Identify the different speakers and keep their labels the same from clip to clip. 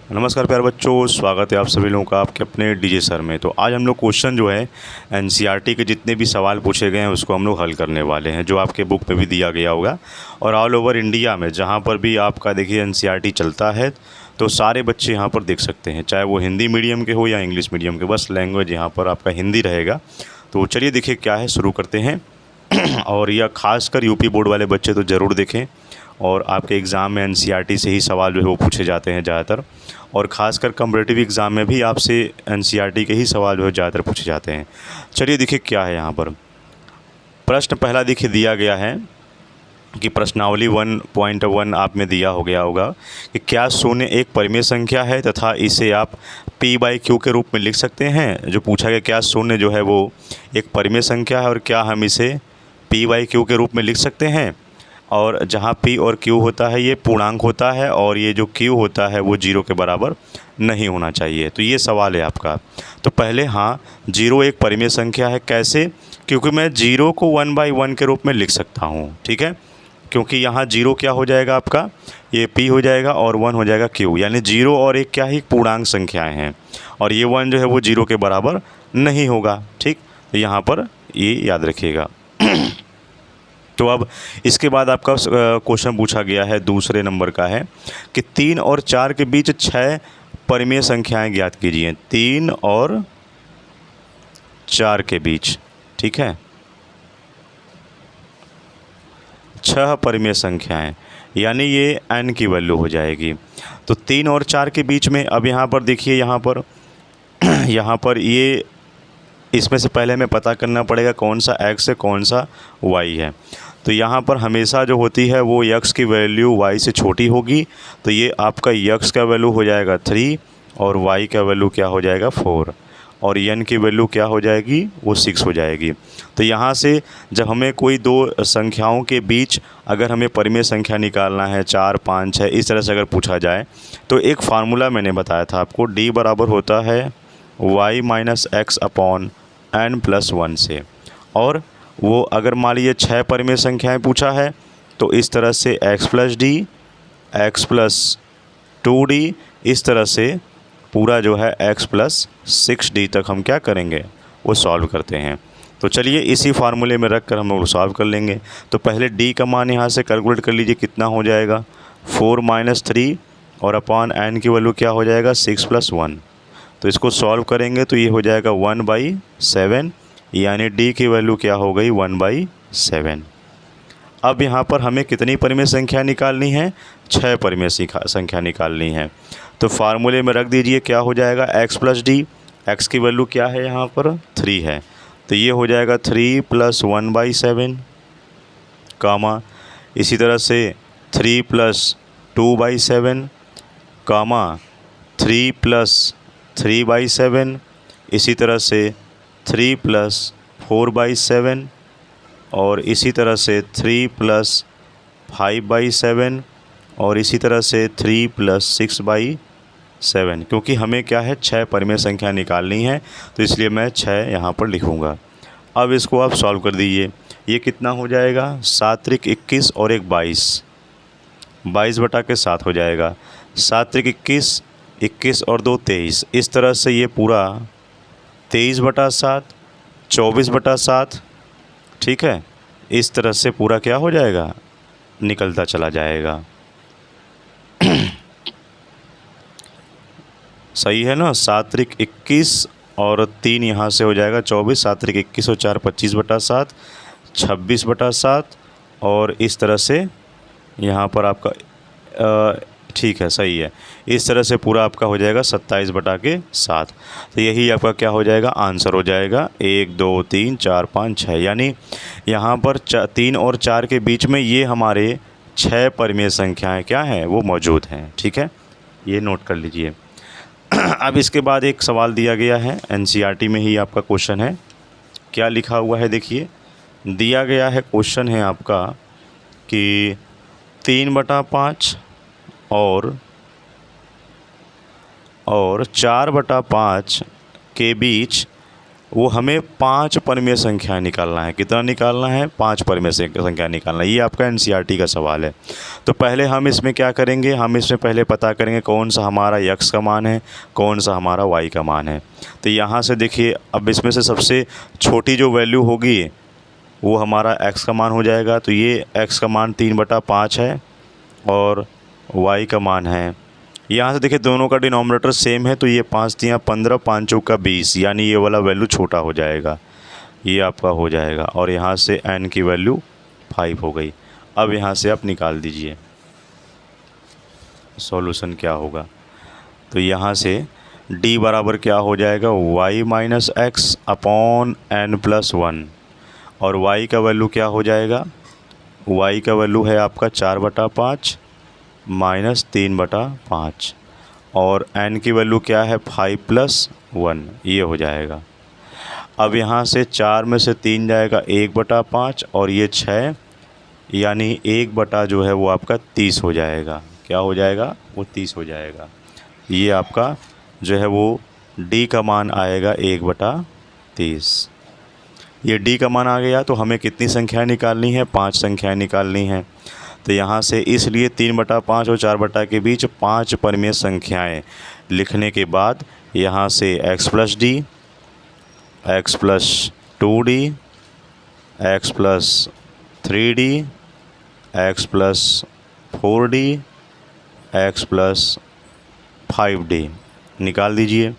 Speaker 1: नमस्कार प्यारे बच्चों, स्वागत है आप सभी लोगों का आपके अपने डीजे सर में। तो आज हम लोग क्वेश्चन जो है एनसीईआरटी के जितने भी सवाल पूछे गए हैं उसको हम लोग हल करने वाले हैं, जो आपके बुक पे भी दिया गया होगा। और ऑल ओवर इंडिया में जहाँ पर भी आपका देखिए एनसीईआरटी चलता है तो सारे बच्चे यहाँ पर देख सकते हैं, चाहे वो हिंदी मीडियम के हो या इंग्लिश मीडियम के, बस लैंग्वेज यहाँ पर आपका हिंदी रहेगा। तो चलिए देखिए क्या है, शुरू करते हैं। और यह खासकर यूपी बोर्ड वाले बच्चे तो ज़रूर देखें, और आपके एग्ज़ाम में एनसीईआरटी से ही सवाल जो है वो पूछे जाते हैं ज़्यादातर, और ख़ासकर कॉम्पिटिटिव एग्ज़ाम में भी आपसे एनसीईआरटी के ही सवाल जो है ज़्यादातर पूछे जाते हैं। चलिए देखिए क्या है यहाँ पर। प्रश्न पहला देखिए दिया गया है कि प्रश्नावली 1.1 आप में दिया हो गया होगा कि क्या शून्य एक परिमेय संख्या है तथा इसे आप p/q के रूप में लिख सकते हैं। जो पूछा गया क्या शून्य जो है वो एक परिमेय संख्या है और क्या हम इसे p/q के रूप में लिख सकते हैं। और जहाँ p और q होता है ये पूर्णांक होता है, और ये जो q होता है वो 0 के बराबर नहीं होना चाहिए। तो ये सवाल है आपका। तो पहले हाँ, 0 एक परिमेय संख्या है। कैसे? क्योंकि मैं 0 को 1/1 के रूप में लिख सकता हूँ, ठीक है। क्योंकि यहाँ 0 क्या हो जाएगा आपका, ये p हो जाएगा और 1 हो जाएगा q, यानी 0 और 1 क्या ही पूर्णांक संख्याएं हैं, और ये 1 जो है वो 0 के बराबर नहीं होगा, ठीक। तो यहाँ पर ये याद रखिएगा। तो अब इसके बाद आपका क्वेश्चन पूछा गया है दूसरे नंबर का है कि 3 और 4 के बीच 6 परिमेय संख्याएं ज्ञात कीजिए। 3 और 4 के बीच, ठीक है, 6 परिमेय संख्याएं, यानी ये n की वैल्यू हो जाएगी। तो 3 और 4 के बीच में अब यहाँ पर देखिए, यहाँ पर ये इसमें से पहले हमें पता करना पड़ेगा कौन सा x है कौन सा y है। तो यहाँ पर हमेशा जो होती है वो x की वैल्यू y से छोटी होगी, तो ये आपका x का वैल्यू हो जाएगा 3 और y का वैल्यू क्या हो जाएगा 4, और n की वैल्यू क्या हो जाएगी वो 6 हो जाएगी। तो यहाँ से जब हमें कोई दो संख्याओं के बीच अगर हमें परिमेय संख्या निकालना है 4, 5, 6 इस तरह से अगर पूछा जाए, तो एक फार्मूला मैंने बताया था आपको, d बराबर होता है y minus x upon n plus 1 से। और वो अगर मान लीजिए 6 परिमेय संख्याएं पूछा है तो इस तरह से x plus D, x plus 2d, इस तरह से पूरा जो है x प्लस 6d तक हम क्या करेंगे वो सॉल्व करते हैं। तो चलिए इसी फार्मूले में रख कर हम लोग सॉल्व कर लेंगे। तो पहले d का मान यहाँ से कैलकुलेट कर लीजिए, कितना हो जाएगा 4 माइनस 3, और अपॉन n की वैल्यू क्या हो जाएगा 6 प्लस 1। तो इसको सॉल्व करेंगे तो ये हो जाएगा 1/7, यानी d की वैल्यू क्या हो गई 1/7। अब यहाँ पर हमें कितनी परिमेय संख्या निकालनी है, 6 परिमेय संख्या निकालनी है। तो फार्मूले में रख दीजिए, क्या हो जाएगा x प्लस डी, x की वैल्यू क्या है यहाँ पर 3 है, तो ये हो जाएगा 3 प्लस 1/7, कामा इसी तरह से 3 प्लस 2/7, कामा 3 प्लस 3/7, इसी तरह से 3 प्लस 4/7, और इसी तरह से 3 प्लस 5/7, और इसी तरह से 3 प्लस 6/7। क्योंकि हमें क्या है 6 परिमेय संख्या निकालनी है, तो इसलिए मैं 6 यहाँ पर लिखूँगा। अब इसको आप सॉल्व कर दीजिए, ये कितना हो जाएगा 7 त्रिक 21 और 1 22, 22/7 हो जाएगा। 7 त्रिक 21, 21 और 2 23, इस तरह से ये पूरा 23/7, 24/7, ठीक है, इस तरह से पूरा क्या हो जाएगा निकलता चला जाएगा। सही है ना। 7 त्रिक 21 और 3 यहाँ से हो जाएगा 24, 7 त्रिक 21 और 4 25/7, 26/7, और इस तरह से यहाँ पर आपका ठीक है, सही है, इस तरह से पूरा आपका हो जाएगा 27/7। तो यही आपका क्या हो जाएगा आंसर हो जाएगा 1 2 3 4 5 6, यानी यहाँ पर 3 और 4 के बीच में ये हमारे 6 परिमेय संख्याएं क्या हैं वो मौजूद हैं, ठीक है, ये नोट कर लीजिए। अब इसके बाद एक सवाल दिया गया है, एनसीईआरटी में ही आपका क्वेश्चन है। क्या लिखा हुआ है देखिए, दिया गया है क्वेश्चन है आपका कि 3/5 और 4/5 के बीच वो हमें 5 परिमेय संख्या निकालना है। कितना निकालना है? 5 परिमेय संख्या निकालना है। ये आपका एनसीईआरटी का सवाल है। तो पहले हम इसमें क्या करेंगे, हम इसमें पहले पता करेंगे कौन सा हमारा x का मान है, कौन सा हमारा y का मान है। तो यहाँ से देखिए, अब इसमें से सबसे छोटी जो वैल्यू होगी वो हमारा x का मान हो जाएगा। तो ये x का मान 3/5 है और y का मान है, यहाँ से देखिए दोनों का डिनोमिनेटर सेम है, तो ये 5 तियाँ 15, 5 चौका 20, यानी ये वाला वैल्यू छोटा हो जाएगा, ये आपका हो जाएगा। और यहाँ से n की वैल्यू 5 हो गई। अब यहाँ से आप निकाल दीजिए सॉल्यूशन क्या होगा। तो यहाँ से d बराबर क्या हो जाएगा, y minus x upon n+1, और y का वैल्यू क्या हो जाएगा, y का वैल्यू है आपका 4/5 माइनस 3/5, और n की वैल्यू क्या है 5+1, ये हो जाएगा। अब यहाँ से 4 में से 3 जाएगा 1/5 और ये 6, यानी 1 जो है वो आपका 30 हो जाएगा। क्या हो जाएगा, वो 30 हो जाएगा। ये आपका जो है वो d का मान आएगा 1/30। ये d का मान आ गया। तो हमें कितनी संख्याएं निकालनी है, 5 संख्याएं निकालनी हैं। तो यहाँ से इसलिए 3/5 और 4 के बीच 5 परिमेय संख्याएं लिखने के बाद यहाँ से x+d, x+2d, x+3d, x+4d, x+5d निकाल दीजिए।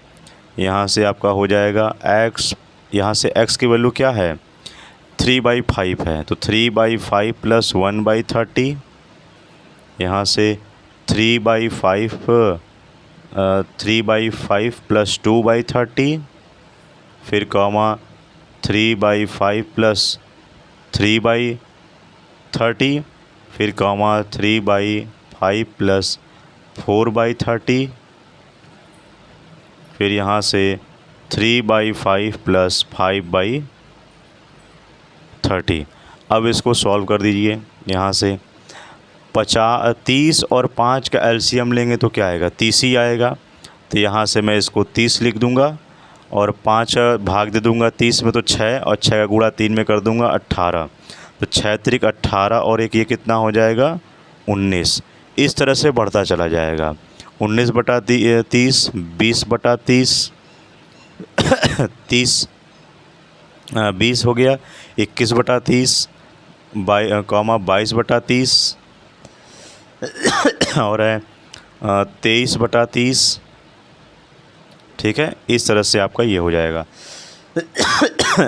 Speaker 1: यहाँ से आपका हो जाएगा x, यहाँ से x की वैल्यू क्या है 3/5 है, तो 3/5 + 1/30, यहाँ से 3/5 + 2/30, फिर कॉमा 3/5 + 3/30, फिर कॉमा 3/5 + 4/30, फिर यहाँ से 3/5 + 5/30। अब इसको सॉल्व कर दीजिए। यहाँ से 30 और 5 का एलसीएम लेंगे तो क्या आएगा, 30 ही आएगा। तो यहाँ से मैं इसको 30 लिख दूँगा और 5 भाग दे दूँगा 30 में, तो 6, और 6 का गुणा 3 में कर दूँगा 18। तो 6 त्रिक 18 और एक ये कितना हो जाएगा 19। इस तरह से बढ़ता चला जाएगा। 19/30, 20/30, 20 हो गया, 21/30, 22/30 और है 23/30। ठीक है, इस तरह से आपका ये हो जाएगा।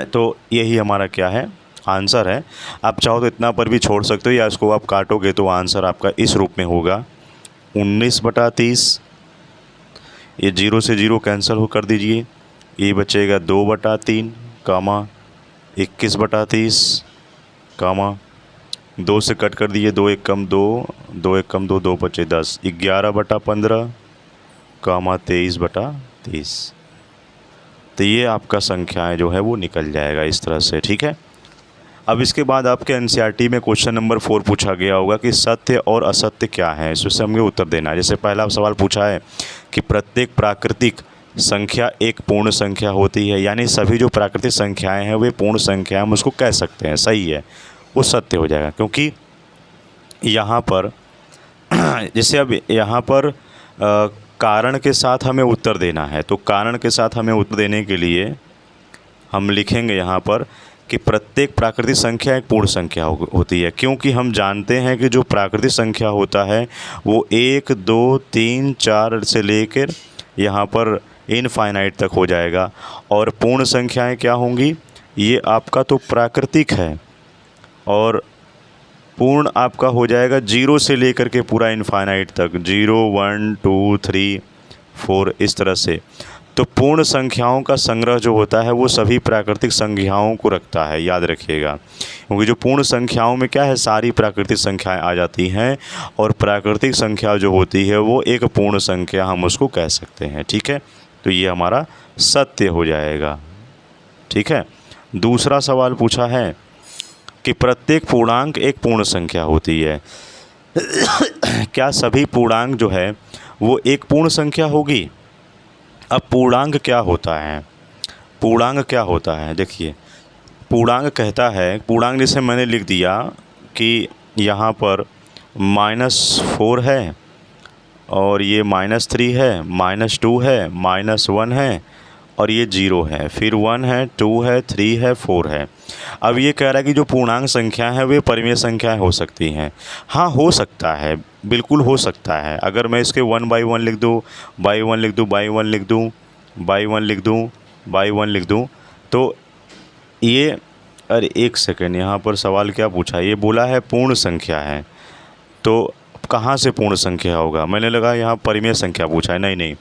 Speaker 1: तो यही हमारा क्या है, आंसर है। आप चाहो तो इतना पर भी छोड़ सकते हो, या इसको आप काटोगे तो आंसर आपका इस रूप में होगा 19/30। ये 0 से 0 कैंसिल हो कर दीजिए, ये बचेगा 2/3, 21/30, 2 से कट कर दिए, 2 1 कम 2, 2 1 कम 2, 2 बचे 10, 11/15, 23/30। तो ये आपका संख्याएं जो है वो निकल जाएगा इस तरह से। ठीक है, अब इसके बाद आपके एनसीईआरटी में क्वेश्चन नंबर 4 पूछा गया होगा कि सत्य और असत्य क्या है, इससे हमें उत्तर देना है। जैसे पहला सवाल पूछा है कि प्रत्येक प्राकृतिक संख्या एक पूर्ण संख्या होती है, यानी सभी जो प्राकृतिक संख्याएं हैं वे पूर्ण संख्या, हम उसको कह सकते हैं, सही है, वो सत्य हो जाएगा। क्योंकि यहाँ पर जैसे अब यहाँ पर कारण के साथ हमें उत्तर देना है, तो कारण के साथ हमें उत्तर देने के लिए हम लिखेंगे यहाँ पर कि प्रत्येक प्राकृतिक संख्या एक पूर्ण संख्या होती है। क्योंकि हम जानते हैं कि जो प्राकृतिक संख्या होता है वो 1 2 3 4 से लेकर यहाँ पर इनफाइनाइट तक हो जाएगा, और पूर्ण संख्याएं क्या होंगी, ये आपका तो प्राकृतिक है, और पूर्ण आपका हो जाएगा 0 से लेकर के पूरा इनफाइनाइट तक, 0 1 2 3 4 इस तरह से। तो पूर्ण संख्याओं का संग्रह जो होता है वो सभी प्राकृतिक संख्याओं को रखता है, याद रखिएगा। क्योंकि जो पूर्ण संख्याओं में क्या है, सारी प्राकृतिक संख्याएं आ जाती हैं, और प्राकृतिक संख्या जो होती है वो एक पूर्ण संख्या हम उसको कह सकते हैं। ठीक है, तो ये हमारा सत्य हो जाएगा। ठीक है, दूसरा सवाल पूछा है कि प्रत्येक पूर्णांक एक पूर्ण संख्या होती है। क्या सभी पूर्णांक जो है वो एक पूर्ण संख्या होगी? अब पूर्णांक क्या होता है? पूर्णांक क्या होता है, देखिए पूर्णांक कहता है, पूर्णांक जैसे मैंने लिख दिया कि यहाँ पर -4 है और ये -3 है, -2 है, -1 है और ये 0 है, फिर 1 है, 2 है, 3 है, 4 है। अब ये कह रहा है कि जो पूर्णांक संख्या है वे परिमेय संख्याएं हो सकती हैं। हाँ, हो सकता है, बिल्कुल हो सकता है। अगर मैं इसके 1 बाई 1 लिख दूँ, बाई 1 लिख दूँ, बाई 1 लिख दूँ, बाई 1 लिख दूँ, बाई 1 लिख दूँ, तो ये, अरे एक सेकेंड, यहाँ पर सवाल क्या पूछा, ये बोला है पूर्ण संख्या है, तो कहाँ से पूर्ण संख्या होगा, मैंने लगा यहाँ परिमेय संख्या पूछा है। नहीं नहीं,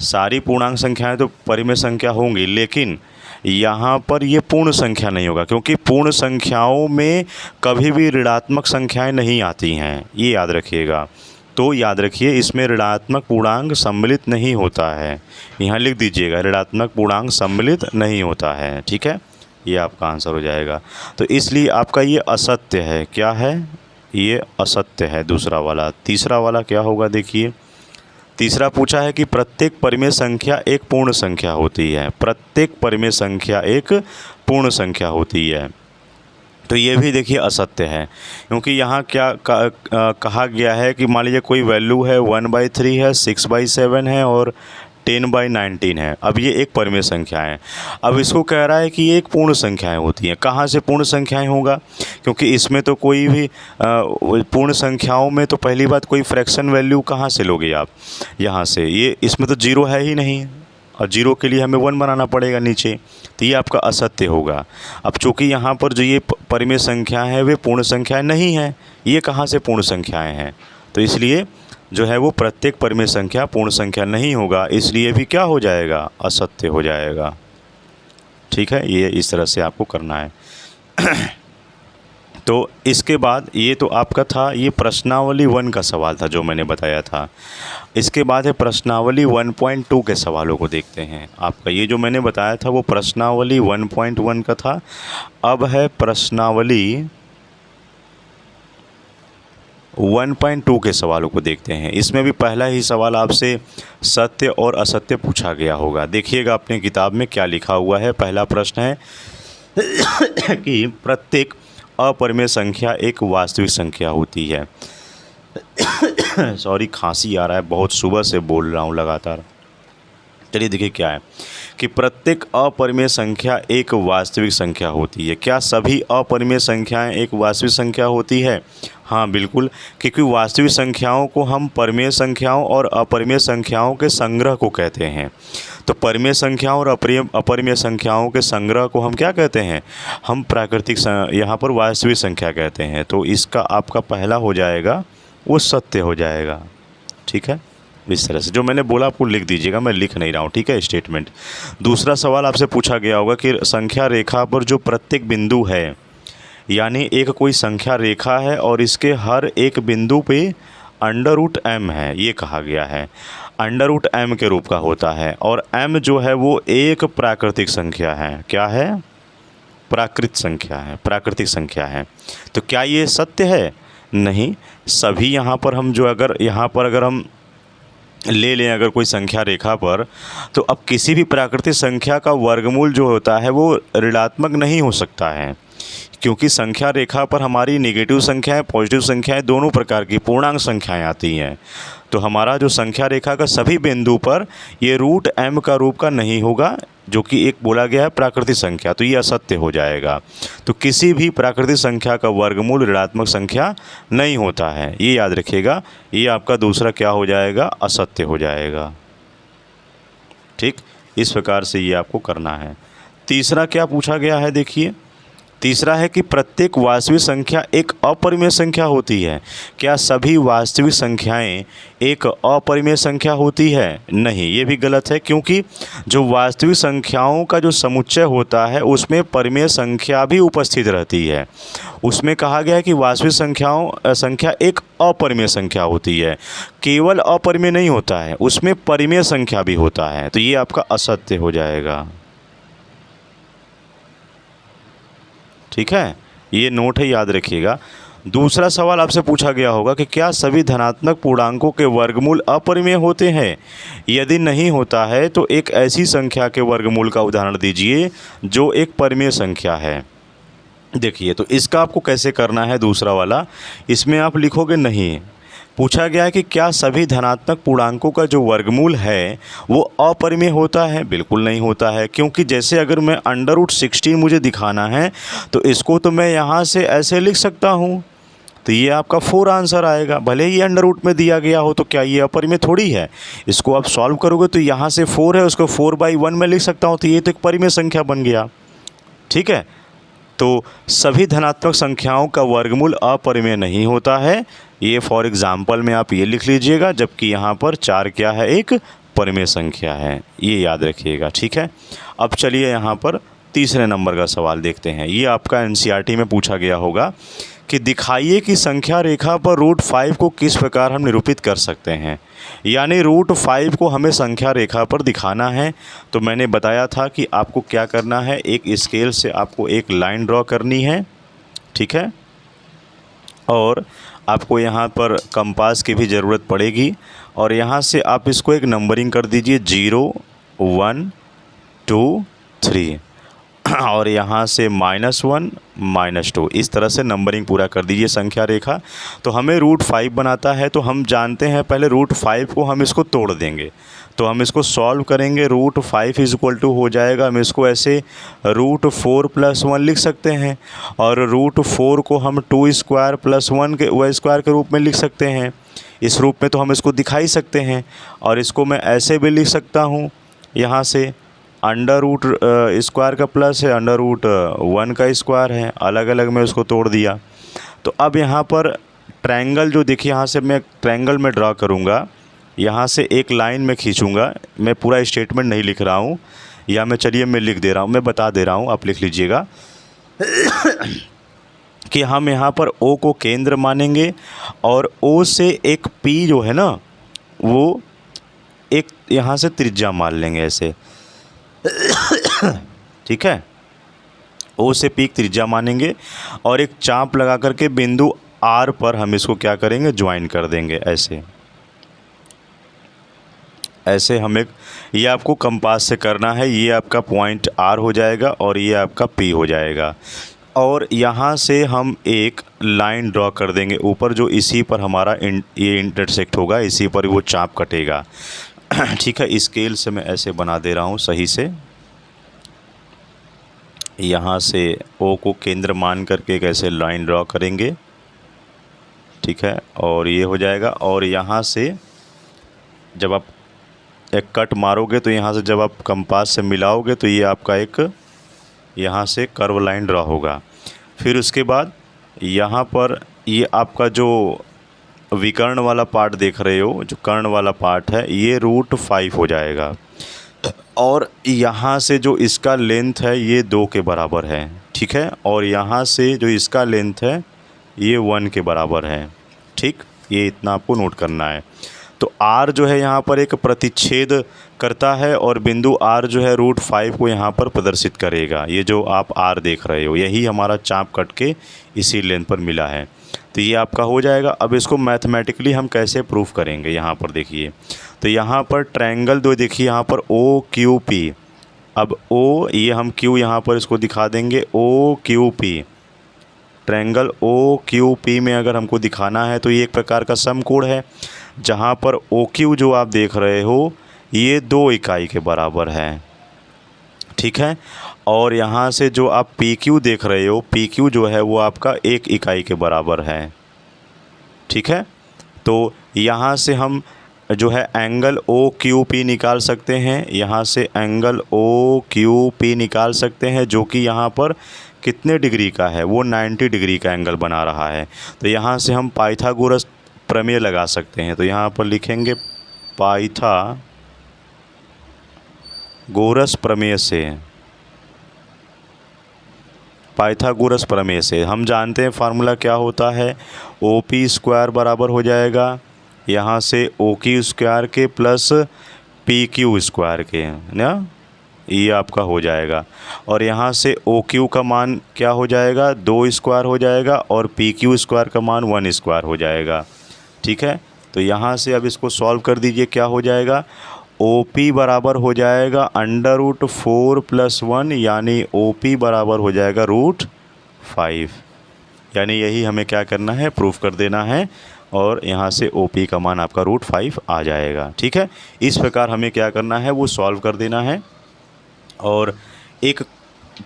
Speaker 1: सारी पूर्णांक संख्याएं तो परिमेय संख्या होंगी, लेकिन यहाँ पर ये पूर्ण संख्या नहीं होगा, क्योंकि पूर्ण संख्याओं में कभी भी ऋणात्मक संख्याएं नहीं आती हैं, ये याद रखिएगा। तो याद रखिए, इसमें ऋणात्मक पूर्णांक सम्मिलित नहीं होता है, यहाँ लिख दीजिएगा, ऋणात्मक पूर्णांक सम्मिलित नहीं होता है। ठीक है, ये आपका आंसर हो जाएगा। तो इसलिए आपका ये असत्य है। क्या है, ये असत्य है दूसरा वाला। तीसरा वाला क्या होगा, देखिए तीसरा पूछा है कि प्रत्येक परिमेय संख्या एक पूर्ण संख्या होती है। प्रत्येक परिमेय संख्या एक पूर्ण संख्या होती है, तो ये भी देखिए असत्य है, क्योंकि यहाँ क्या कहा गया है कि मान लीजिए कोई वैल्यू है 1/3 है, 6/7 है और 10/19 है। अब ये एक परिमेय संख्या है। अब इसको कह रहा है कि ये एक पूर्ण संख्याएं होती हैं। कहाँ से पूर्ण संख्याएं होगा, क्योंकि इसमें तो कोई भी पूर्ण संख्याओं में तो पहली बात कोई फ्रैक्शन वैल्यू कहाँ से लोगे आप, यहाँ से, ये इसमें तो 0 है ही नहीं, और 0 के लिए हमें 1 बनाना पड़ेगा नीचे, तो ये आपका असत्य होगा। अब चूँकि यहाँ पर जो ये परिमेय संख्या है वे पूर्ण संख्याएँ नहीं हैं, ये कहाँ से पूर्ण संख्याएँ हैं, तो इसलिए जो है वो प्रत्येक परिमेय संख्या पूर्ण संख्या नहीं होगा, इसलिए भी क्या हो जाएगा, असत्य हो जाएगा। ठीक है, ये इस तरह से आपको करना है। तो इसके बाद ये तो आपका था ये प्रश्नावली 1 का सवाल था जो मैंने बताया था। इसके बाद है प्रश्नावली 1.2 के सवालों को देखते हैं। आपका ये जो मैंने बताया था वो प्रश्नावली 1.1 का था। अब है प्रश्नावली 1.2 के सवालों को देखते हैं। इसमें भी पहला ही सवाल आपसे सत्य और असत्य पूछा गया होगा। देखिएगा अपने किताब में क्या लिखा हुआ है। पहला प्रश्न है कि प्रत्येक अपरिमेय संख्या एक वास्तविक संख्या होती है। सॉरी, खांसी आ रहा है, बहुत सुबह से बोल रहा हूँ लगातार। चलिए देखिए क्या है कि प्रत्येक अपरिमेय संख्या एक वास्तविक संख्या होती है। क्या सभी अपरिमेय संख्याएं एक वास्तविक संख्या होती है? हाँ बिल्कुल, क्योंकि वास्तविक संख्याओं को हम परिमेय संख्याओं और अपरिमेय संख्याओं के संग्रह को कहते हैं। तो परिमेय संख्याओं और अपरिमेय संख्याओं के संग्रह को हम क्या कहते हैं? हम प्राकृतिक यहाँ पर वास्तविक संख्या कहते हैं। तो इसका आपका पहला हो जाएगा वो सत्य हो जाएगा। ठीक है, इस तरह से जो मैंने बोला आपको लिख दीजिएगा, मैं लिख नहीं रहा हूँ। ठीक है, स्टेटमेंट। दूसरा सवाल आपसे पूछा गया होगा कि संख्या रेखा पर जो प्रत्येक बिंदु है, यानी एक कोई संख्या रेखा है और इसके हर एक बिंदु पे √m है, ये कहा गया है। √m के रूप का होता है और m जो है वो एक प्राकृतिक संख्या है। क्या है? प्राकृत संख्या है, प्राकृतिक संख्या है। तो क्या ये सत्य है? नहीं। सभी यहाँ पर हम जो अगर हम ले लें अगर कोई संख्या रेखा पर, तो अब किसी भी प्राकृतिक संख्या का वर्गमूल जो होता है वो ऋणात्मक नहीं हो सकता है, क्योंकि संख्या रेखा पर हमारी नेगेटिव संख्याएं, पॉजिटिव संख्याएं, दोनों प्रकार की पूर्णांक संख्याएं आती हैं। तो हमारा जो संख्या रेखा का सभी बिंदु पर ये √m का रूप का नहीं होगा, जो कि एक बोला गया है प्राकृतिक संख्या, तो ये असत्य हो जाएगा। तो किसी भी प्राकृतिक संख्या का वर्गमूल ऋणात्मक संख्या नहीं होता है, ये याद रखिएगा। ये आपका दूसरा क्या हो जाएगा? असत्य हो जाएगा। ठीक, इस प्रकार से ये आपको करना है। तीसरा क्या पूछा गया है, देखिए तीसरा है कि प्रत्येक वास्तविक संख्या एक अपरिमेय संख्या होती है। क्या सभी वास्तविक संख्याएं एक अपरिमेय संख्या होती है? नहीं, ये भी गलत है, क्योंकि जो वास्तविक संख्याओं का जो समुच्चय होता है उसमें परिमेय संख्या भी उपस्थित रहती है। उसमें कहा गया है कि वास्तविक संख्या एक अपरिमेय संख्या होती है। केवल अपरिमेय नहीं होता है, उसमें परिमेय संख्या भी होता है। तो ये आपका असत्य हो जाएगा। ठीक है, ये नोट है, याद रखिएगा। दूसरा सवाल आपसे पूछा गया होगा कि क्या सभी धनात्मक पूर्णांकों के वर्गमूल अपरिमेय होते हैं? यदि नहीं होता है तो एक ऐसी संख्या के वर्गमूल का उदाहरण दीजिए जो एक परिमेय संख्या है। देखिए, तो इसका आपको कैसे करना है, दूसरा वाला, इसमें आप लिखोगे नहीं। पूछा गया है कि क्या सभी धनात्मक पूर्णांकों का जो वर्गमूल है वो अपरिमेय होता है? बिल्कुल नहीं होता है, क्योंकि जैसे अगर मैं √16 मुझे दिखाना है तो इसको तो मैं यहाँ से ऐसे लिख सकता हूँ, तो ये आपका 4 आंसर आएगा। भले ही अंडर रूट में दिया गया हो तो क्या ये अपरिमेय थोड़ी है? इसको आप सॉल्व करोगे तो यहाँ से 4 है, उसको 4/1 में लिख सकता हूँ, तो ये तो एक परिमेय संख्या बन गया। ठीक है, तो सभी धनात्मक संख्याओं का वर्गमूल अपरिमेय नहीं होता है। ये फॉर एग्जाम्पल में आप ये लिख लीजिएगा, जबकि यहाँ पर 4 क्या है, एक परिमेय संख्या है, ये याद रखिएगा। ठीक है, अब चलिए यहाँ पर तीसरे नंबर का सवाल देखते हैं। ये आपका एनसीईआरटी में पूछा गया होगा कि दिखाइए कि संख्या रेखा पर √5 को किस प्रकार हम निरूपित कर सकते हैं। यानी √5 को हमें संख्या रेखा पर दिखाना है। तो मैंने बताया था कि आपको क्या करना है, एक स्केल से आपको एक लाइन ड्रॉ करनी है। ठीक है, और आपको यहाँ पर कंपास की भी ज़रूरत पड़ेगी, और यहाँ से आप इसको एक नंबरिंग कर दीजिए 0 1 2 3, और यहाँ से -1 -2, इस तरह से नंबरिंग पूरा कर दीजिए संख्या रेखा। तो हमें √5 बनाता है, तो हम जानते हैं पहले √5 को हम इसको तोड़ देंगे, तो हम इसको सॉल्व करेंगे। √5 = हो जाएगा, हम इसको ऐसे √4 + 1 लिख सकते हैं, और √4 को हम 2² + 1 के y² के रूप में लिख सकते हैं। इस रूप में तो हम इसको दिखा ही सकते हैं, और इसको मैं ऐसे भी लिख सकता हूँ, यहाँ से √² का प्लस है, √1 का स्क्वायर है, अलग अलग में उसको तोड़ दिया। तो अब यहाँ पर ट्रायंगल जो देखिए, यहाँ से मैं ट्रायंगल में ड्रा करूँगा, यहाँ से एक लाइन में खींचूँगा। मैं पूरा स्टेटमेंट नहीं लिख रहा हूँ, या मैं चलिए मैं लिख दे रहा हूँ, मैं बता दे रहा हूँ, आप लिख लीजिएगा कि हम यहाँ पर O को केंद्र मानेंगे, और O से एक P जो है ना, वो एक यहाँ से त्रिज्या मान लेंगे ऐसे। ठीक है, O से P त्रिज्या मानेंगे, और एक चाप लगा करके बिंदु R पर हम इसको क्या करेंगे, ज्वाइन कर देंगे ऐसे। ऐसे हम एक, ये आपको कंपास से करना है, ये आपका पॉइंट R हो जाएगा और ये आपका P हो जाएगा। और यहाँ से हम एक लाइन ड्रॉ कर देंगे ऊपर, जो इसी पर हमारा ये इंटरसेक्ट होगा, इसी पर वो चाप कटेगा। ठीक है, स्केल से मैं ऐसे बना दे रहा हूँ सही से। यहाँ से O को केंद्र मान करके एक ऐसे लाइन ड्रॉ करेंगे। ठीक है, और ये हो जाएगा, और यहाँ से जब आप एक कट मारोगे तो यहाँ से जब आप कंपास से मिलाओगे तो ये आपका एक यहाँ से कर्व लाइन ड्रॉ होगा। फिर उसके बाद यहाँ पर ये आपका जो विकर्ण वाला पार्ट देख रहे हो, जो कर्ण वाला पार्ट है, ये √5 हो जाएगा, और यहाँ से जो इसका लेंथ है ये 2 के बराबर है। ठीक है, और यहाँ से जो इसका लेंथ है ये 1 के बराबर है। ठीक, ये इतना आपको नोट करना है। तो R जो है यहाँ पर एक प्रतिच्छेद करता है, और बिंदु R जो है √5 को यहाँ पर प्रदर्शित करेगा। ये जो आप R देख रहे हो, यही हमारा चाप कट के इसी लेंथ पर मिला है। तो ये आपका हो जाएगा। अब इसको मैथमेटिकली हम कैसे प्रूफ करेंगे, यहाँ पर देखिए। तो यहाँ पर ट्रायंगल दो देखिए, यहाँ पर OQP। अब O, ये हम Q यहाँ पर इसको दिखा देंगे, OQP। ट्रायंगल OQP में अगर हमको दिखाना है तो ये एक प्रकार का समकोण है, जहाँ पर OQ जो आप देख रहे हो ये 2 इकाई के बराबर है। ठीक है, और यहाँ से जो आप PQ देख रहे हो, PQ जो है वो आपका 1 इकाई के बराबर है। ठीक है, तो यहाँ से हम जो है एंगल OQP निकाल सकते हैं, यहाँ से एंगल OQP निकाल सकते हैं, जो कि यहाँ पर कितने डिग्री का है, वो 90 डिग्री का एंगल बना रहा है। तो यहाँ से हम पाइथागोरस प्रमेय लगा सकते हैं। तो यहाँ पर लिखेंगे पाइथागोरस प्रमेय से हम जानते हैं फार्मूला क्या होता है, OP² बराबर हो जाएगा यहाँ से OQ² के प्लस PQ² के ना, ये आपका हो जाएगा। और यहाँ से ओ क्यू का मान क्या हो जाएगा, 2 स्क्वायर हो जाएगा, और पी क्यू स्क्वायर का मान 1 स्क्वायर हो जाएगा। ठीक है, तो यहाँ से अब इसको सॉल्व कर दीजिए, क्या हो जाएगा, ओ पी बराबर हो जाएगा √4 + 1, यानी ओ पी बराबर हो जाएगा √5। यानी यही हमें क्या करना है, प्रूफ कर देना है, और यहाँ से ओ पी का मान आपका √5 आ जाएगा। ठीक है, इस प्रकार हमें क्या करना है, वो सॉल्व कर देना है। और एक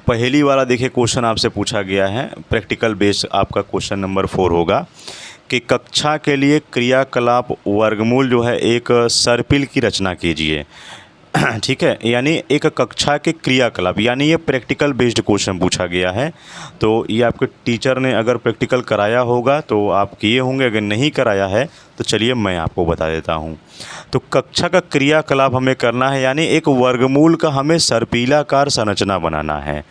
Speaker 1: पहली वाला देखिए क्वेश्चन आपसे पूछा गया है, प्रैक्टिकल बेस्ड आपका क्वेश्चन नंबर 4 होगा कि कक्षा के लिए क्रियाकलाप वर्गमूल जो है एक सर्पिल की रचना कीजिए। ठीक है, यानी एक कक्षा के क्रियाकलाप, यानी ये प्रैक्टिकल बेस्ड क्वेश्चन पूछा गया है। तो ये आपके टीचर ने अगर प्रैक्टिकल कराया होगा तो आप किए होंगे, अगर नहीं कराया है तो चलिए मैं आपको बता देता हूँ। तो कक्षा का क्रियाकलाप हमें करना है, यानी एक वर्गमूल का हमें सर्पिलाकार संरचना बनाना है।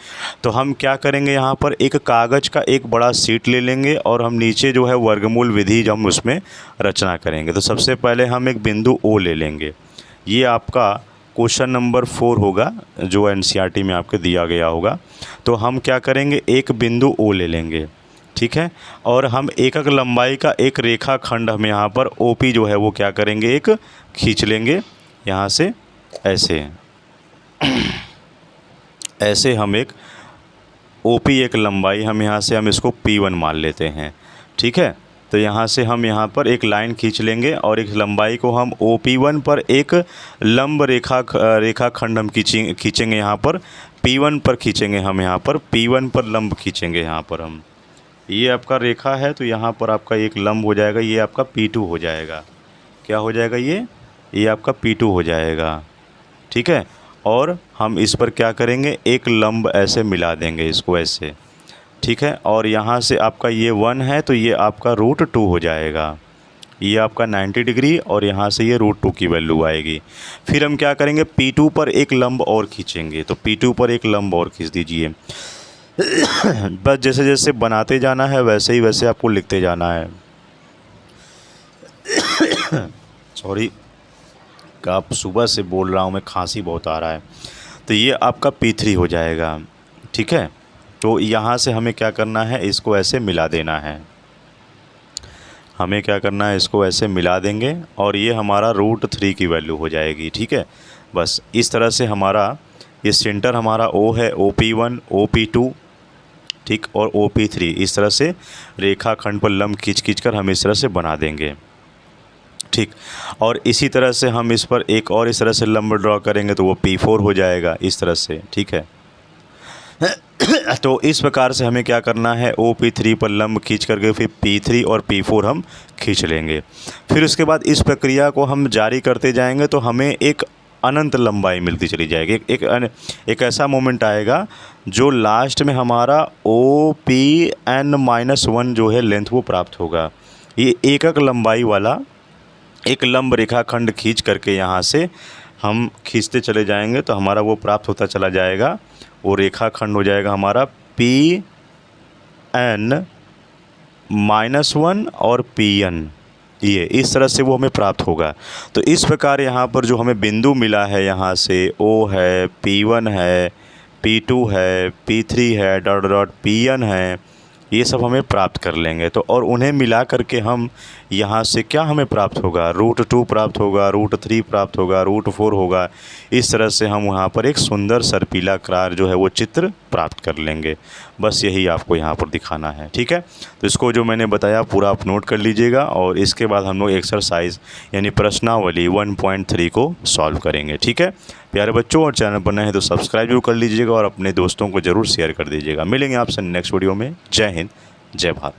Speaker 1: तो हम क्या करेंगे, यहाँ पर एक कागज़ का एक बड़ा शीट ले लेंगे और हम नीचे जो है वर्गमूल विधि जो हम उसमें रचना करेंगे। तो सबसे पहले हम एक बिंदु ओ ले लेंगे, ये आपका क्वेश्चन नंबर 4 होगा जो एनसीईआरटी में आपके दिया गया होगा। तो हम क्या करेंगे, एक बिंदु ओ ले लेंगे। ठीक है, और हम एकक लंबाई का एक रेखा खंड हम यहाँ पर ओपी जो है वो क्या करेंगे, एक खींच लेंगे यहाँ से, ऐसे ऐसे हम एक ओपी एक लंबाई हम यहाँ से हम इसको P1 मान लेते हैं। ठीक है, तो यहाँ से हम यहाँ पर एक लाइन खींच लेंगे और एक लंबाई को हम OP1 पर एक लंब रेखा खंड हम खींचेंगे यहाँ पर P1 पर खींचेंगे, हम यहाँ पर P1 पर लंब खींचेंगे। यहाँ पर हम, ये आपका रेखा है तो यहाँ पर आपका एक लंब हो जाएगा, ये आपका P2 हो जाएगा। क्या हो जाएगा, ये आपका P2 हो जाएगा। ठीक है, और हम इस पर क्या करेंगे, एक लंब ऐसे मिला देंगे इसको ऐसे। ठीक है, और यहाँ से आपका ये 1 है तो ये आपका √2 हो जाएगा, ये आपका 90 डिग्री, और यहाँ से ये √2 की वैल्यू आएगी। फिर हम क्या करेंगे, P2 पर एक लंब और खींचेंगे। तो P2 पर एक लंब और खींच दीजिए। बस जैसे जैसे बनाते जाना है वैसे ही वैसे आपको लिखते जाना है। सॉरी, आप सुबह से बोल रहा हूँ मैं, खांसी बहुत आ रहा है। तो ये आपका P3 हो जाएगा। ठीक है, तो यहाँ से हमें क्या करना है, इसको ऐसे मिला देना है। हमें क्या करना है, इसको ऐसे मिला देंगे और ये हमारा √3 की वैल्यू हो जाएगी। ठीक है, बस इस तरह से हमारा ये सेंटर हमारा O है, OP1 OP2 ठीक, और OP3 इस तरह से रेखाखंड पर लंब खींच कर हम इस तरह से बना देंगे। ठीक, और इसी तरह से हम इस पर एक और इस तरह से लंब ड्रॉ करेंगे तो वो P4 हो जाएगा इस तरह से। ठीक है, तो इस प्रकार से हमें क्या करना है, OP3 पर लंब खींच करके फिर P3 और P4 हम खींच लेंगे। फिर उसके बाद इस प्रक्रिया को हम जारी करते जाएंगे तो हमें एक अनंत लंबाई मिलती चली जाएगी। एक ऐसा मोमेंट आएगा जो लास्ट में हमारा OPN-1 जो है लेंथ वो प्राप्त होगा। ये एकक लंबाई वाला एक लंब रेखाखंड खींच करके यहाँ से हम खींचते चले जाएंगे तो हमारा वो प्राप्त होता चला जाएगा। वो रेखाखंड हो जाएगा हमारा PN-1 और PN, ये इस तरह से वो हमें प्राप्त होगा। तो इस प्रकार यहाँ पर जो हमें बिंदु मिला है, यहाँ से O है, P1 है, P2 है, P3 है, PN है, ये सब हमें प्राप्त कर लेंगे। तो और उन्हें मिला करके हम यहाँ से क्या हमें प्राप्त होगा, √2 प्राप्त होगा, √3 प्राप्त होगा, √4 होगा। इस तरह से हम वहाँ पर एक सुंदर सर्पिलाकार जो है वो चित्र प्राप्त कर लेंगे। बस यही आपको यहाँ पर दिखाना है। ठीक है, तो इसको जो मैंने बताया पूरा आप नोट कर लीजिएगा और इसके बाद हम लोग एक्सरसाइज यानी प्रश्नावली 1.3 को सॉल्व करेंगे। ठीक है प्यारे बच्चों, और चैनल पर नए हैं तो सब्सक्राइब जरूर कर लीजिएगा और अपने दोस्तों को ज़रूर शेयर कर दीजिएगा। मिलेंगे आपसे नेक्स्ट वीडियो में। जय हिंद, जय भारत।